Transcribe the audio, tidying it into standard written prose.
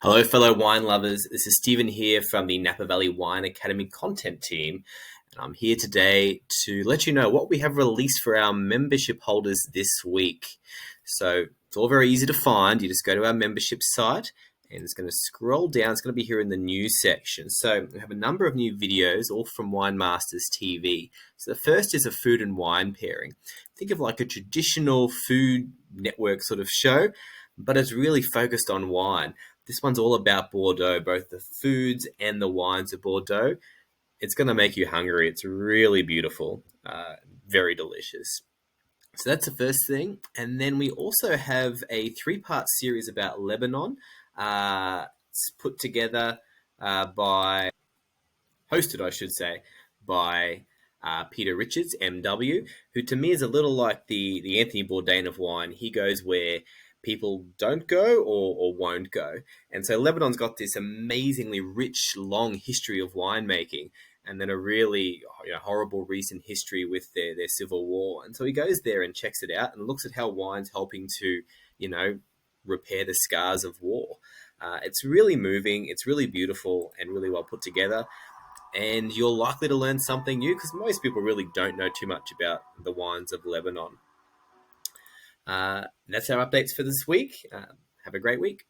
Hello, fellow wine lovers. This is Stephen here from the Napa Valley Wine Academy content team. And I'm here today to let you know what we have released for our membership holders this week. So it's all very easy to find. You just go to our membership site and it's going to scroll down. It's going to be here in the news section. So we have a number of new videos, all from Wine Masters TV. So the first is a food and wine pairing. Think of like a traditional food network sort of show, but it's really focused on wine. This one's all about Bordeaux, both the foods and the wines of Bordeaux. It's going to make you hungry. It's really beautiful, very delicious. So that's the first thing. And then we also have a three-part series about Lebanon. It's put together hosted, I should say, by Peter Richards, MW, who to me is a little like the Anthony Bourdain of wine. He goes where people don't go or won't go. And so Lebanon's got this amazingly rich, long history of winemaking, and then a really horrible recent history with their civil war. And so he goes there and checks it out and looks at how wine's helping to, repair the scars of war. It's really moving, it's really beautiful, and really well put together. And you're likely to learn something new because most people really don't know too much about the wines of Lebanon. That's our updates for this week. Have a great week.